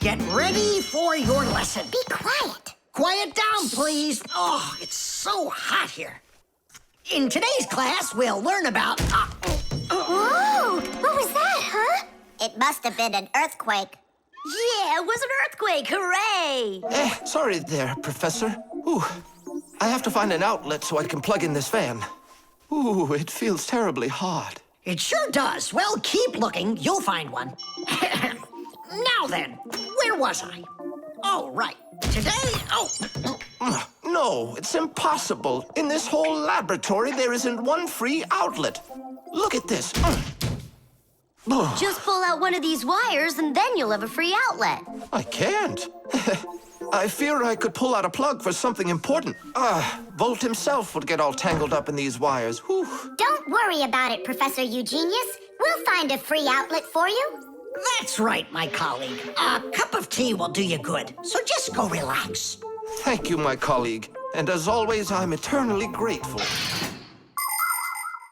get ready for your lesson. Be quiet. Quiet down, please. Oh, it's so hot here. In today's class, we'll learn about... Whoa! What was that, huh? It must have been an earthquake. Yeah, it was an earthquake! Hooray! Sorry there, Professor. Ooh, I have to find an outlet so I can plug in this fan. Ooh, it feels terribly hot. It sure does. Well, keep looking. You'll find one. Now then, where was I? Oh, right. Today... No, it's impossible. In this whole laboratory, there isn't one free outlet. Look at this. Just pull out one of these wires and then you'll have a free outlet. I can't. I fear I could pull out a plug for something important. Volt himself would get all tangled up in these wires. Whew. Don't worry about it, Professor Eugenius. We'll find a free outlet for you. That's right, my colleague. A cup of tea will do you good, so just go relax. Thank you, my colleague. And as always, I'm eternally grateful.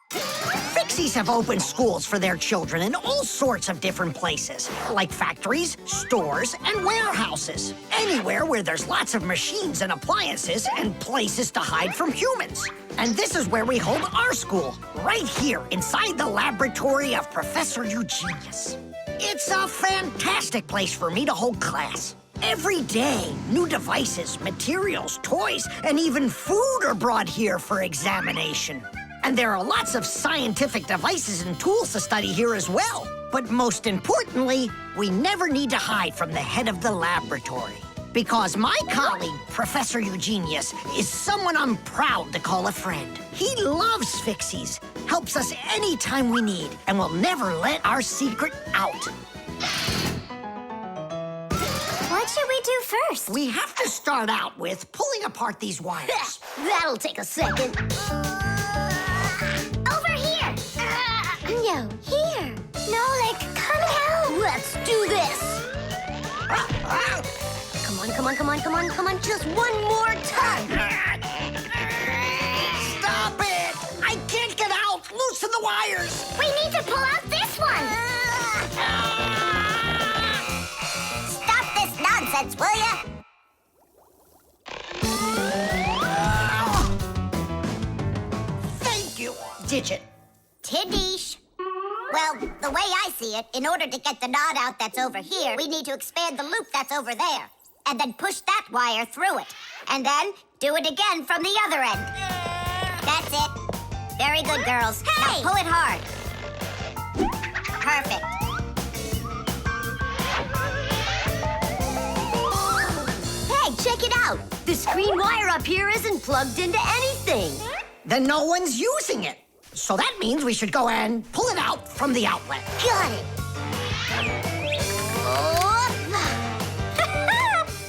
Fixies have opened schools for their children in all sorts of different places, like factories, stores, and warehouses. Anywhere where there's lots of machines and appliances and places to hide from humans. And this is where we hold our school, right here inside the laboratory of Professor Eugenius. It's a fantastic place for me to hold class. Every day, new devices, materials, toys, and even food are brought here for examination. And there are lots of scientific devices and tools to study here as well. But most importantly, we never need to hide from the head of the laboratory. Because my colleague, Professor Eugenius, is someone I'm proud to call a friend. He loves Fixies, helps us anytime we need, and will never let our secret out. What should we do first? We have to start out with pulling apart these wires. That'll take a second. Over here! No, here. Nolik, come help! Let's do this. Come on, come on, come on, come on, come on. Just one more time. Stop it! I can't get out! Loosen the wires! We need to pull out this one! Stop this nonsense, will ya? Thank you, Digit. Tiddish. Well, the way I see it, in order to get the knot out that's over here, we need to expand the loop that's over there. And then push that wire through it. And then do it again from the other end. That's it. Very good, girls. Hey! Now pull it hard. Perfect. Hey, check it out. This green wire up here isn't plugged into anything. Then no one's using it. So that means we should go and pull it out from the outlet. Got it.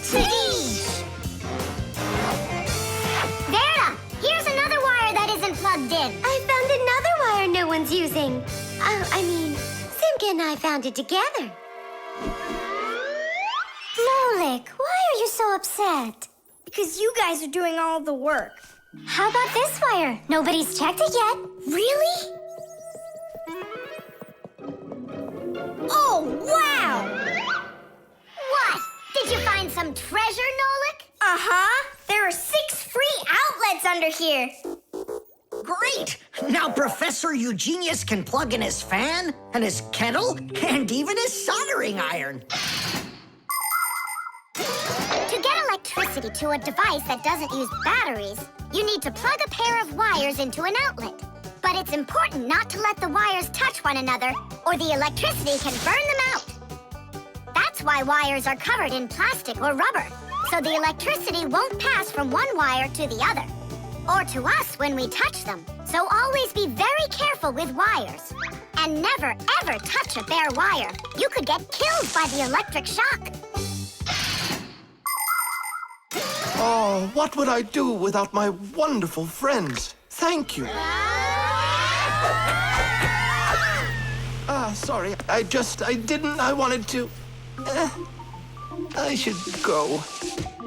Fixies! Vera, here's another wire that isn't plugged in. I found another wire no one's using. Simka and I found it together. Nolik, why are you so upset? Because you guys are doing all the work. How about this wire? Nobody's checked it yet. Really? Oh, wow! What? Did you find some treasure, Nolik? Uh-huh. There are 6 free outlets under here. Great! Now Professor Eugenius can plug in his fan, and his kettle, and even his soldering iron. To get electricity to a device that doesn't use batteries, you need to plug a pair of wires into an outlet. But it's important not to let the wires touch one another, or the electricity can burn them out. That's why wires are covered in plastic or rubber, so the electricity won't pass from one wire to the other, or to us when we touch them. So always be very careful with wires. And never, ever touch a bare wire. You could get killed by the electric shock. Oh, what would I do without my wonderful friends? Thank you. Sorry. I wanted to... I should go.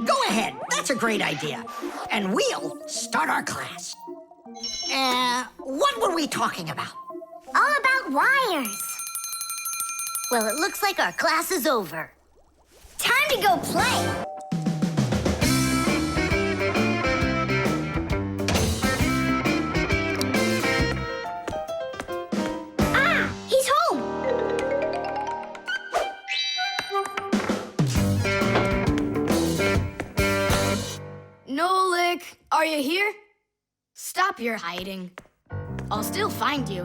Go ahead. That's a great idea. And we'll start our class. What were we talking about? All about wires. Well, it looks like our class is over. Time to go play. Ah, he's home. Nolik, are you here? Stop your hiding. I'll still find you.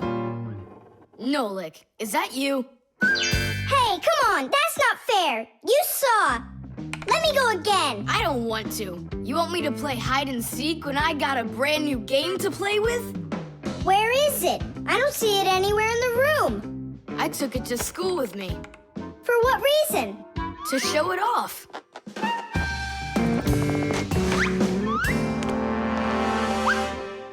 Nolik, is that you? Hey, come on, that's not fair. You saw. Let me go again. I don't want to. You want me to play hide and seek when I got a brand new game to play with? Where is it? I don't see it anywhere in the room. I took it to school with me For what reason? to show it off.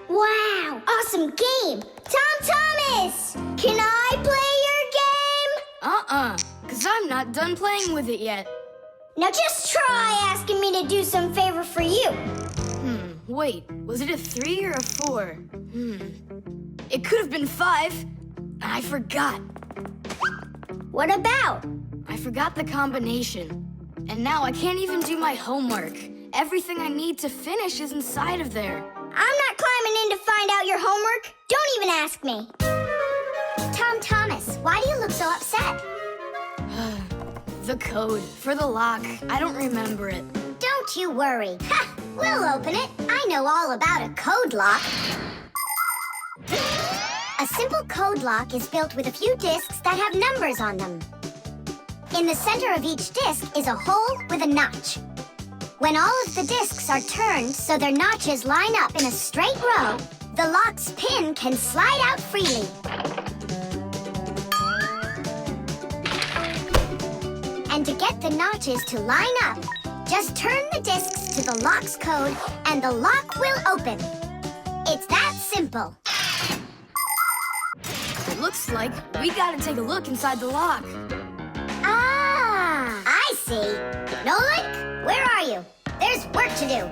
Wow, awesome game. Tom Thomas, can I play your game? 'Cause I'm not done playing with it yet. Now just try asking me to do some favor for you. Wait, was it a 3 or a 4? It could have been 5. I forgot. What about? I forgot the combination. And now I can't even do my homework. Everything I need to finish is inside of there. I'm not climbing in to find out your homework. Don't even ask me. Tom Thomas, why do you look so upset? The code for the lock. I don't remember it. Don't you worry. Ha! We'll open it. I know all about a code lock. A simple code lock is built with a few discs that have numbers on them. In the center of each disc is a hole with a notch. When all of the discs are turned so their notches line up in a straight row, the lock's pin can slide out freely. And to get the notches to line up, just turn the discs to the lock's code and the lock will open. It's that simple. It looks like we gotta take a look inside the lock. Ah, I see. Nolik, where are you? There's work to do.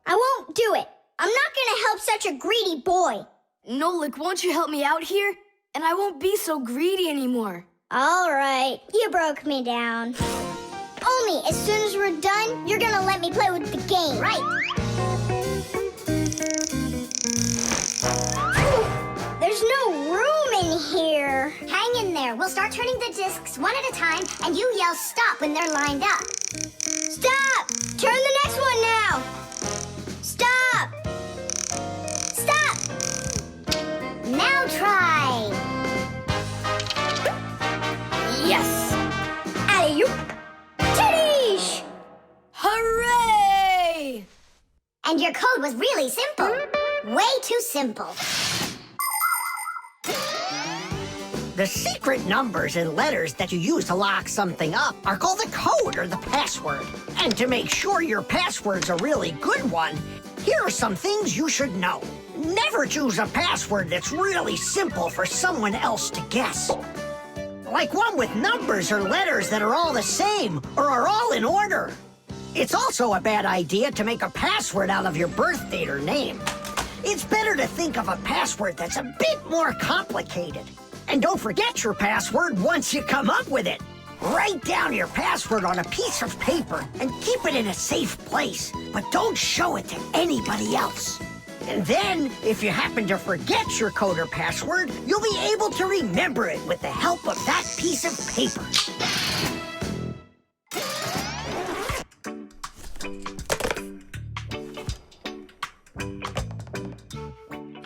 I won't do it. I'm not gonna help such a greedy boy. Nolik, won't you help me out here? And I won't be so greedy anymore. All right, you broke me down. Only as soon as we're done, you're gonna let me play with the game, right? There's no room in here. Hang in there. We'll start turning the discs one at a time, and you yell stop when they're lined up. Stop! Turn the next one now. Stop! Stop! Now try. Yes! Alley-oop! Titties! Hooray! And your code was really simple. Way too simple. The secret numbers and letters that you use to lock something up are called the code or the password. And to make sure your password's a really good one, here are some things you should know. Never choose a password that's really simple for someone else to guess. Like one with numbers or letters that are all the same or are all in order. It's also a bad idea to make a password out of your birth date or name. It's better to think of a password that's a bit more complicated. And don't forget your password once you come up with it. Write down your password on a piece of paper and keep it in a safe place, but don't show it to anybody else. And then, if you happen to forget your code or password, you'll be able to remember it with the help of that piece of paper.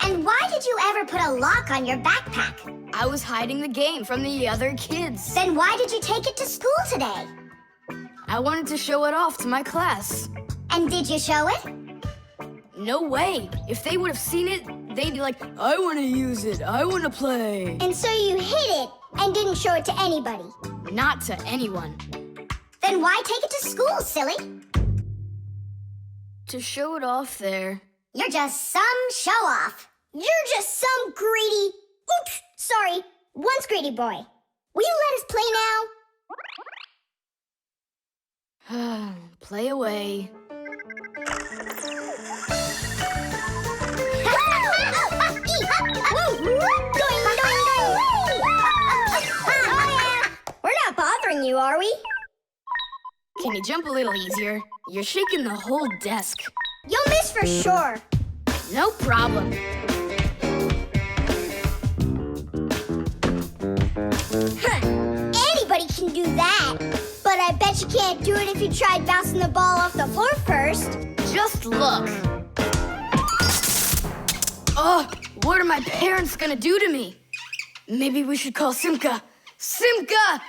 And why did you ever put a lock on your backpack? I was hiding the game from the other kids. Then why did you take it to school today? I wanted to show it off to my class. And did you show it? No way. If they would have seen it, they'd be like, I want to use it. I want to play. And so you hid it and didn't show it to anybody. Not to anyone. Then why take it to school, silly? To show it off there. You're just some show-off. You're just some greedy... Oops, sorry. Once greedy boy. Will you let us play now? Play away. We're not bothering you, are we? Can you jump a little easier? You're shaking the whole desk. You'll miss for sure. No problem. Anybody can do that. But I bet you can't do it if you tried bouncing the ball off the floor first. Just look. Oh, what are my parents gonna do to me? Maybe we should call Simka. Simka!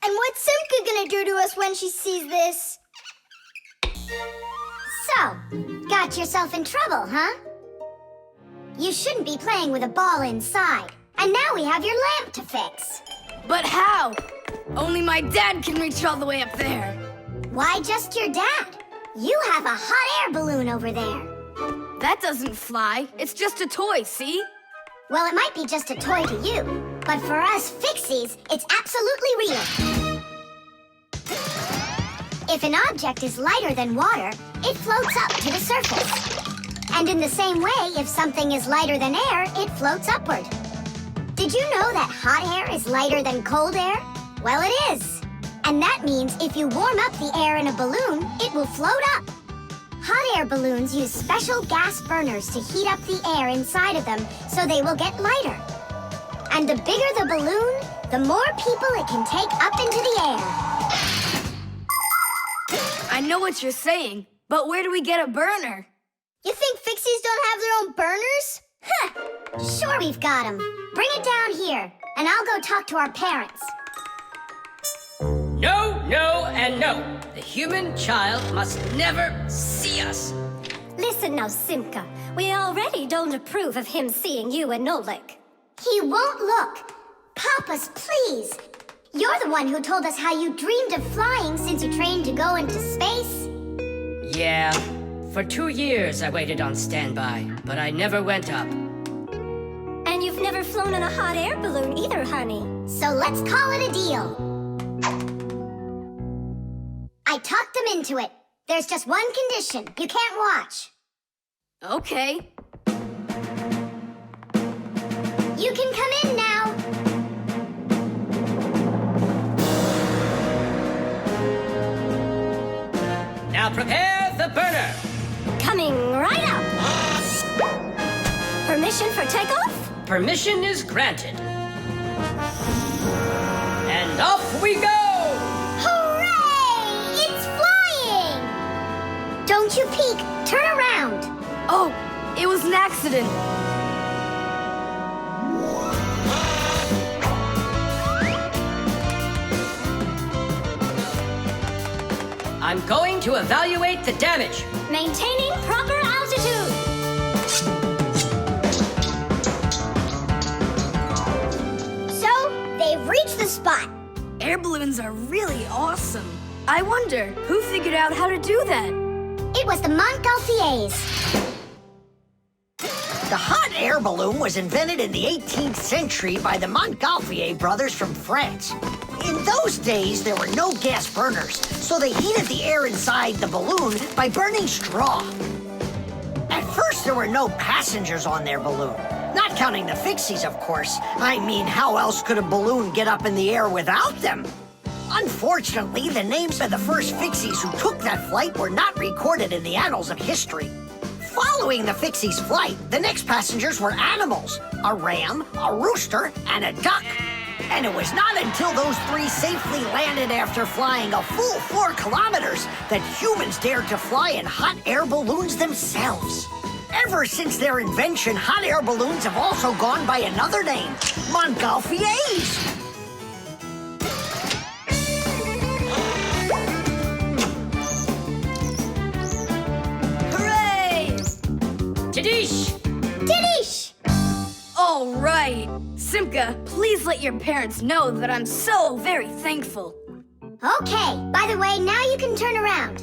And what's Simka gonna do to us when she sees this? So, got yourself in trouble, huh? You shouldn't be playing with a ball inside. And now we have your lamp to fix. But how? Only my dad can reach all the way up there. Why just your dad? You have a hot air balloon over there. That doesn't fly. It's just a toy, see? Well, it might be just a toy to you, but for us Fixies, it's absolutely real. If an object is lighter than water, it floats up to the surface. And in the same way, if something is lighter than air, it floats upward. Did you know that hot air is lighter than cold air? Well, it is. And that means if you warm up the air in a balloon, it will float up. Hot air balloons use special gas burners to heat up the air inside of them so they will get lighter. And the bigger the balloon, the more people it can take up into the air. I know what you're saying, but where do we get a burner? You think Fixies don't have their own burners? Huh! Sure we've got them. Bring it down here, and I'll go talk to our parents. No, no, and no. The human child must never see us. Listen now, Simka. We already don't approve of him seeing you and Nolik. He won't look. Papas, please. You're the one who told us how you dreamed of flying since you trained to go into space. Yeah, for 2 years I waited on standby, but I never went up. And you've never flown in a hot air balloon either, honey. So let's call it a deal. I talked them into it. There's just one condition. You can't watch. Okay. You can come in now. Now prepare the burner. Coming right up. Permission for takeoff? Permission is granted. And off we go! Hooray! It's flying! Don't you peek. Turn around. Oh, it was an accident. I'm going to evaluate the damage. Maintaining proper altitude. So, they've reached the spot. Air balloons are really awesome. I wonder, who figured out how to do that? It was the Montgolfiers. The hot air balloon was invented in the 18th century by the Montgolfier brothers from France. In those days, there were no gas burners, so they heated the air inside the balloon by burning straw. At first, there were no passengers on their balloon. Not counting the Fixies, of course. I mean, how else could a balloon get up in the air without them? Unfortunately, the names of the first Fixies who took that flight were not recorded in the annals of history. Following the Fixies' flight, the next passengers were animals: a ram, a rooster, and a duck. And it was not until those three safely landed after flying a full 4 kilometers that humans dared to fly in hot air balloons themselves. Ever since their invention, hot air balloons have also gone by another name: Montgolfiers. Hooray! Tadish! Didish! All right. Simka, please let your parents know that I'm so very thankful. Okay, by the way, now you can turn around.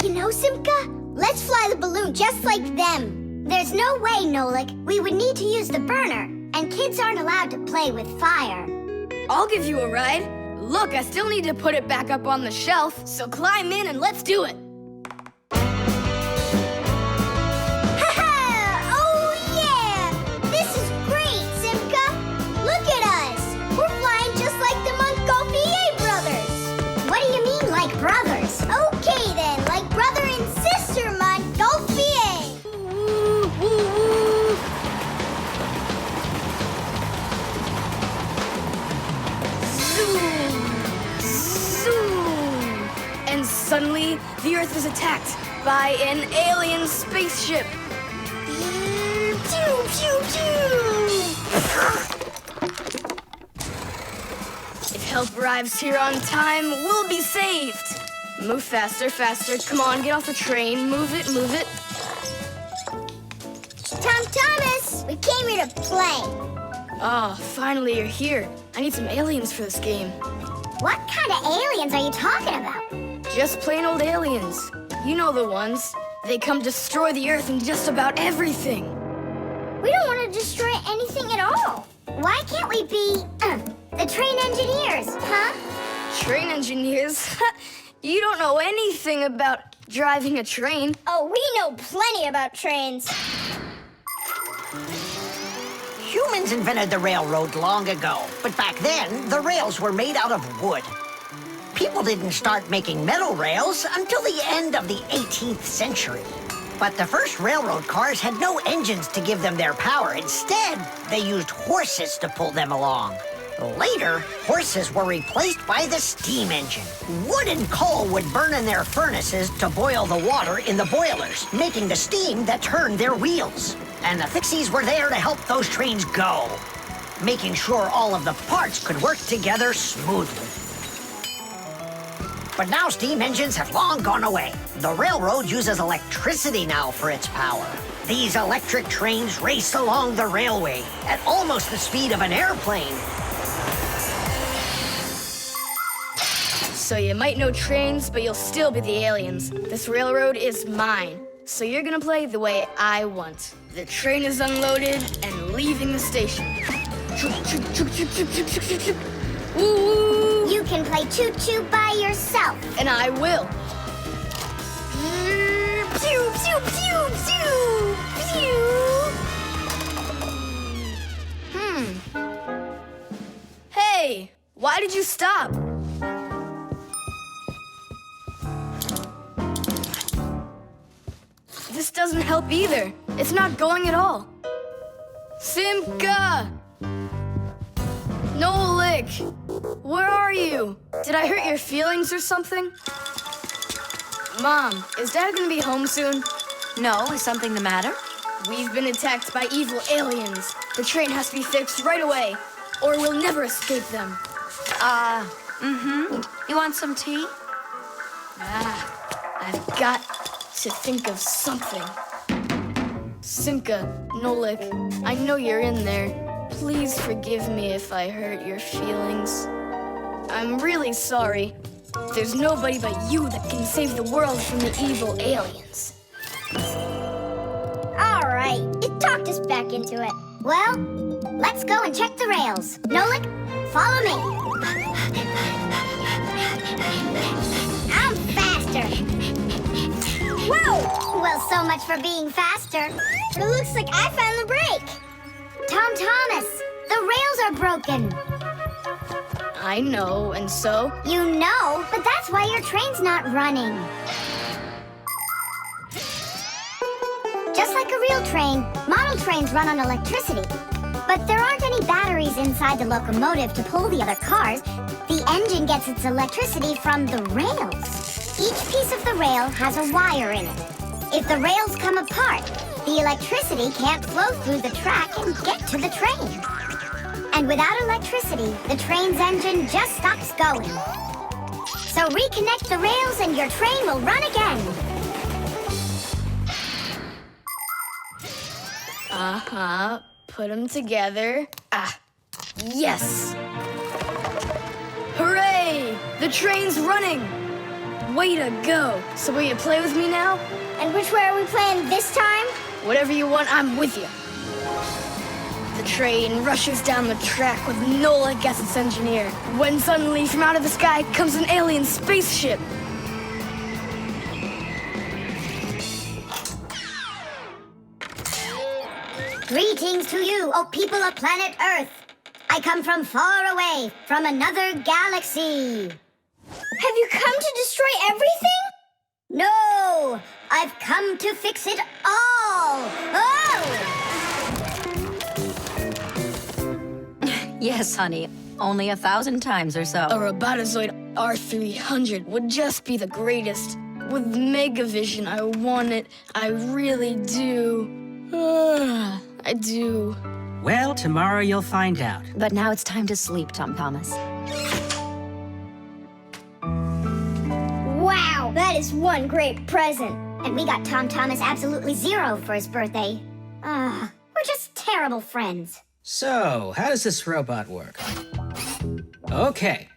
You know, Simka, let's fly the balloon just like them. There's no way, Nolik. We would need to use the burner, and kids aren't allowed to play with fire. I'll give you a ride. Look, I still need to put it back up on the shelf, so climb in and let's do it. Oh, yeah! This is great, Simka. Look at us. We're flying just like the Montgolfiers. suddenly the Earth is attacked by an alien spaceship. Pew, pew, pew! If help arrives here on time, we'll be saved. Move faster, faster. Come on, get off the train. Move it, move it. Tom Thomas, we came here to play. Oh, finally you're here. I need some aliens for this game. What kind of aliens are you talking about? Just plain old aliens. You know the ones. They come destroy the Earth and just about everything. We don't want to destroy anything at all. Why can't we be, the train engineers, huh? Train engineers? You don't know anything about driving a train. Oh, we know plenty about trains. Humans invented the railroad long ago, but back then, the rails were made out of wood. People didn't start making metal rails until the end of the 18th century. But the first railroad cars had no engines to give them their power. Instead, they used horses to pull them along. Later, horses were replaced by the steam engine. Wood and coal would burn in their furnaces to boil the water in the boilers, making the steam that turned their wheels. And the Fixies were there to help those trains go, making sure all of the parts could work together smoothly. But now steam engines have long gone away. The railroad uses electricity now for its power. These electric trains race along the railway at almost the speed of an airplane. So you might know trains, but you'll still be the aliens. This railroad is mine. So you're gonna play the way I want. The train is unloaded and leaving the station. Woo! You can play choo-choo by yourself. And I will. Pew, pew, pew, pew, pew. Hey, why did you stop? This doesn't help either. It's not going at all. Simka! Nolik! Where are you? Did I hurt your feelings or something? Mom, is Dad gonna be home soon? No, is something the matter? We've been attacked by evil aliens. The train has to be fixed right away, or we'll never escape them. You want some tea? I've got to think of something. Simka, Nolik, I know you're in there. Please forgive me if I hurt your feelings. I'm really sorry. There's nobody but you that can save the world from the evil aliens. All right, it talked us back into it. Well, let's go and check the rails. Nolik, follow me. I'm faster. Whoa! Well, so much for being faster. It looks like I found the brake. Tom Thomas, the rails are broken. I know, and so? You know, but that's why your train's not running. Just like a real train, model trains run on electricity. But there aren't any batteries inside the locomotive to pull the other cars. The engine gets its electricity from the rails. Each piece of the rail has a wire in it. If the rails come apart, the electricity can't flow through the track and get to the train. And without electricity, the train's engine just stops going. So reconnect the rails and your train will run again. Put them together. Yes! Hooray! The train's running! Way to go! So will you play with me now? And which way are we playing this time? Whatever you want, I'm with you. The train rushes down the track with Nolik as its engineer, when suddenly from out of the sky comes an alien spaceship. Greetings to you, O people of planet Earth. I come from far away, from another galaxy. Have you come to destroy everything? No, I've come to fix it all. Oh! Yes, honey. Only 1,000 times or so. A Robotazoid R300 would just be the greatest. With Megavision, I want it. I really do. I do. Well, tomorrow you'll find out. But now it's time to sleep, Tom Thomas. Wow, that is one great present. And we got Tom Thomas absolutely 0 for his birthday. We're just terrible friends. So, how does this robot work? Okay,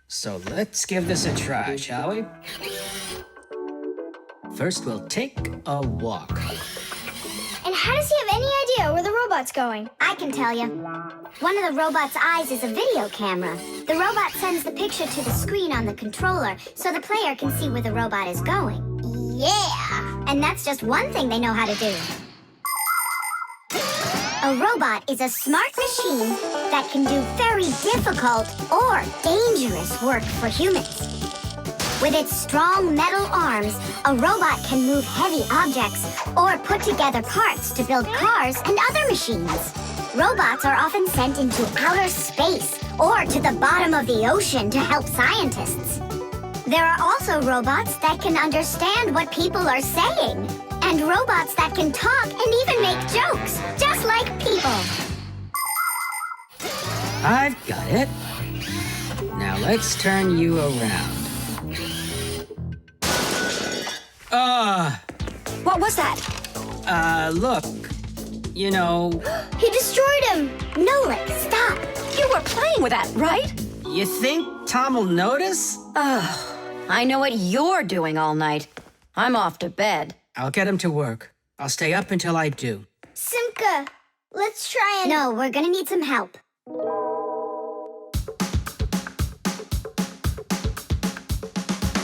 so let's give this a try, shall we? First, we'll take a walk. And how does he have any idea where the robot's going? I can tell you. One of the robot's eyes is a video camera. The robot sends the picture to the screen on the controller so the player can see where the robot is going. Yeah! And that's just one thing they know how to do. A robot is a smart machine that can do very difficult or dangerous work for humans. With its strong metal arms, a robot can move heavy objects or put together parts to build cars and other machines. Robots are often sent into outer space or to the bottom of the ocean to help scientists. There are also robots that can understand what people are saying, and robots that can talk and even make jokes, just like people. I've got it. Now let's turn you around. What was that? Look. You know, He destroyed him! Nolik, stop! You were playing with that, right? you think Tom will notice? I know what you're doing all night. I'm off to bed. I'll get him to work. I'll stay up until I do. Simka, let's try and... No, we're gonna need some help.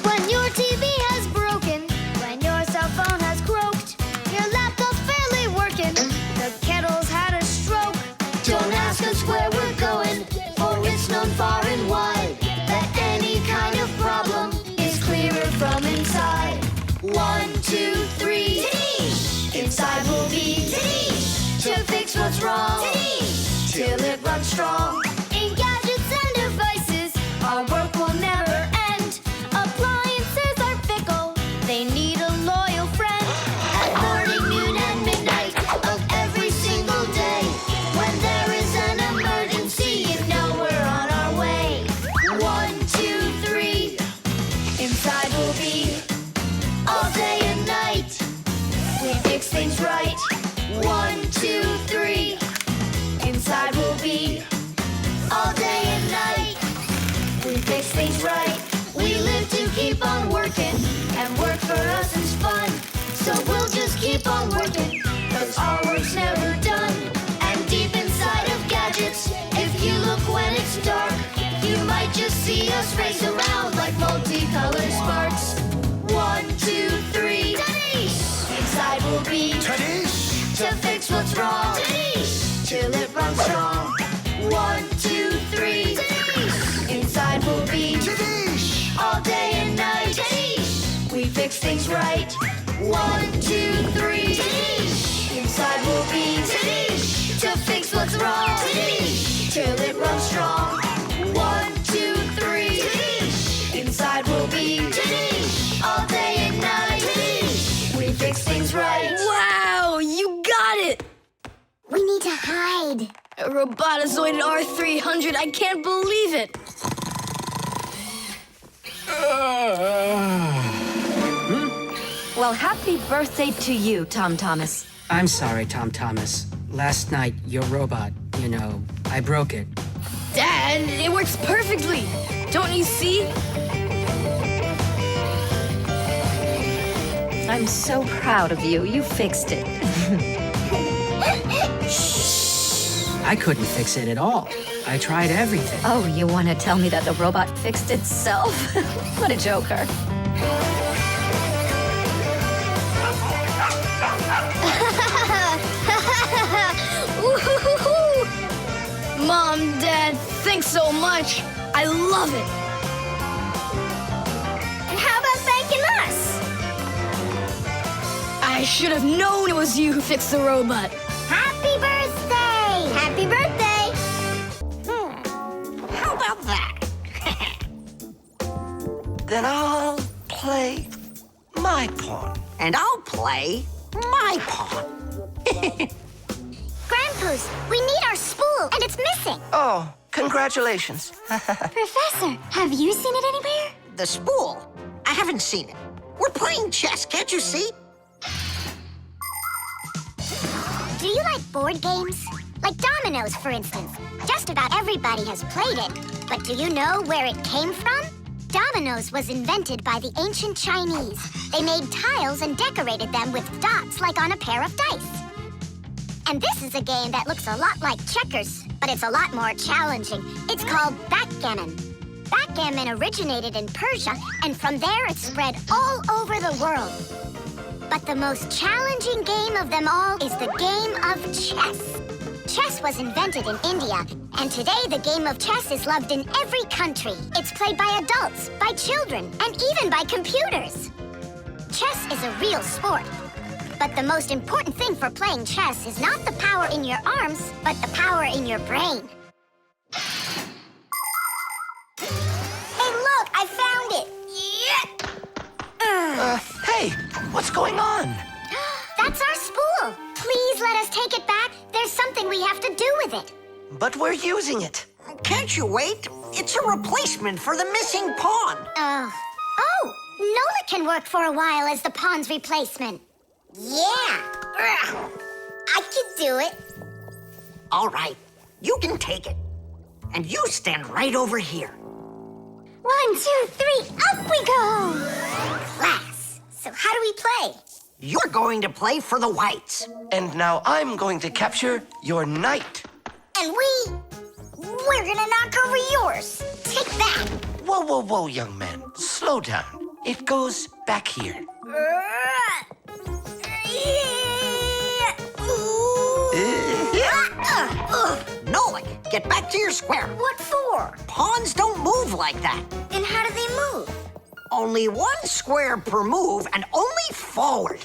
When your TV has broken, when your cell phone has croaked, your laptop's barely working, the kettle's had a stroke. Don't ask us where we're going, for it's known far and wide that any kind of problem is clearer from inside. 1, 2, 3. Inside will be to fix what's wrong, till it runs strong. In gadgets and devices, our work will never end. Appliances are fickle, they need a loyal friend. At morning, noon, and midnight of every single day, when there is an emergency, you know we're on our way. 1, 2, 3. Inside will be all day and night. We fix things right. 1, 2, 3. Inside will be all day and night. We fix things right. We live to keep on working, and work for us is fun. So we'll just keep on working, 'cause our work's never done. And deep inside of gadgets, if you look when it's dark, you might just see us race around like multicolored sparks. 1, 2, 3. Inside will be to fix what's wrong, till it runs strong. 1, 2, 3. Inside will be all day and night. We fix things right. 1, 2, 3. Inside will be to fix what's wrong, till it runs strong. 1, 2, 3. Inside will be all day and night. We fix things right. Wow, you got it! We need to hide. A Robotazoid R300, I can't believe it! Well, happy birthday to you, Tom Thomas. I'm sorry, Tom Thomas. Last night, your robot, you know, I broke it. Dad, it works perfectly! Don't you see? I'm so proud of you. You fixed it. I couldn't fix it at all. I tried everything. Oh, you want to tell me that the robot fixed itself? What a joker. Mom, Dad, thanks so much. I love it. And how about thanking us? I should have known it was you who fixed the robot. Happy birthday! Happy birthday! How pawn. And I'll play my pawn. Grandpa's, we need our spool, and it's missing. Oh, congratulations. Professor, have you seen it anywhere? The spool? I haven't seen it. We're playing chess, can't you see? Do you like board games? Like dominoes, for instance. Just about everybody has played it. But do you know where it came from? Dominoes was invented by the ancient Chinese. They made tiles and decorated them with dots like on a pair of dice. And this is a game that looks a lot like checkers, but it's a lot more challenging. It's called backgammon. Backgammon originated in Persia, and from there it spread all over the world. But the most challenging game of them all is the game of chess. Chess was invented in India, and today the game of chess is loved in every country. It's played by adults, by children, and even by computers. Chess is a real sport. But the most important thing for playing chess is not the power in your arms, but the power in your brain. Hey, look, I found it! Yeah! Hey, what's going on? That's our spool. Please let us take it back. There's something we have to do with it. But we're using it. Can't you wait? It's a replacement for the missing pawn. Oh, Nolik can work for a while as the pawn's replacement. Yeah, I can do it. All right, you can take it. And you stand right over here. 1, 2, 3, up we go! Class. So how do we play? You're going to play for the whites. And now I'm going to capture your knight. And we're gonna knock over yours. Take that. Whoa, whoa, whoa, young man. Slow down. It goes back here. Nolik, get back to your square. What for? Pawns don't move like that. And how do they move? Only one square per move and only forward.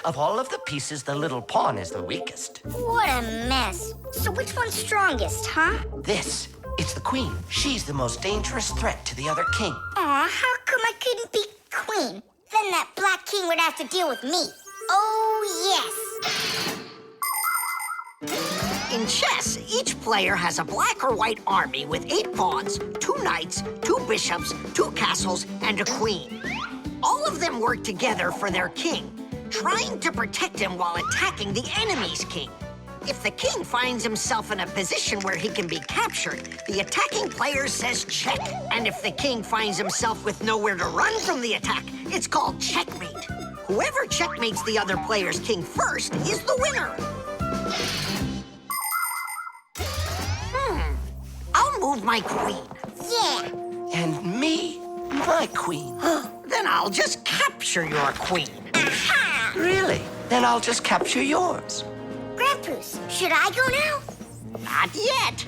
Of all of the pieces, the little pawn is the weakest. What a mess. So which one's strongest, huh? This, it's the queen. She's the most dangerous threat to the other king. Aw, how come I couldn't be queen? Then that black king would have to deal with me. Oh, yes. In chess, each player has a black or white army with 8 pawns, 2 knights, 2 bishops, 2 castles, and a queen. All of them work together for their king, trying to protect him while attacking the enemy's king. If the king finds himself in a position where he can be captured, the attacking player says check. And if the king finds himself with nowhere to run from the attack, it's called checkmate. Whoever checkmates the other player's king first is the winner. I'll move my queen. Yeah. And me, my queen. Then I'll just capture your queen. Aha! Really? Then I'll just capture yours. Grandpa's, should I go now? Not yet.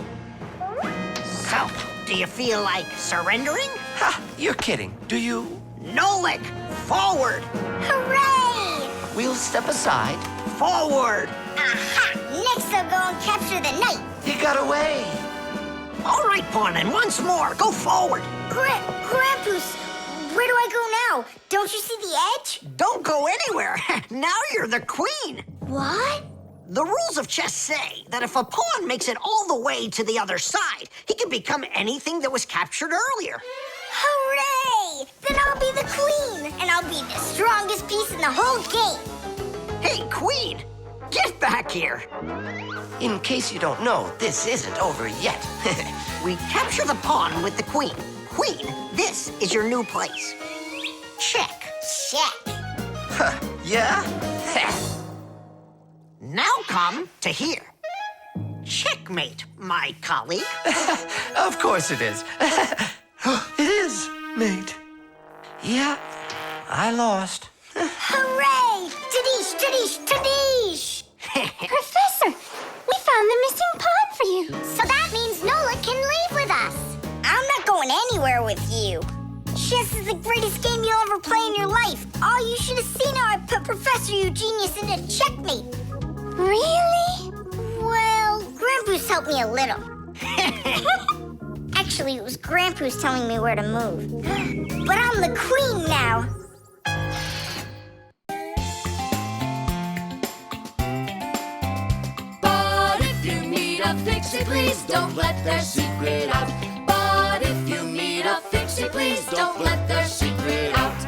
So, do you feel like surrendering? Ha! You're kidding. Do you? Nolik, forward! Hooray! We'll step aside. Forward! Aha! Next I'll go and capture the knight. You got away. All right, pawn, and once more, go forward. Grandpa's, where do I go now? Don't you see the edge? Don't go anywhere. Now you're the queen. What? The rules of chess say that if a pawn makes it all the way to the other side, he can become anything that was captured earlier. Hooray! Then I'll be the queen, and I'll be the strongest piece in the whole game. Hey, queen, get back here. In case you don't know, this isn't over yet. We capture the pawn with the queen. Queen, this is your new place. Check. Check. Yeah? Now come to here. Checkmate, my colleague. Of course it is. It is, mate. Yeah, I lost. Hooray! Tadish, tadish, tadish! Professor, we found the missing pawn for you. So that means Nola can leave with us. I'm not going anywhere with you. Chess is the greatest game you'll ever play in your life. Oh, you should have seen how I put Professor Eugenius into checkmate. Really? Well, Grandpa's helped me a little. Actually, it was Grandpa's telling me where to move. But I'm the queen now. a fixie, please don't let their secret out. But if you meet a fixie, please don't let their secret out.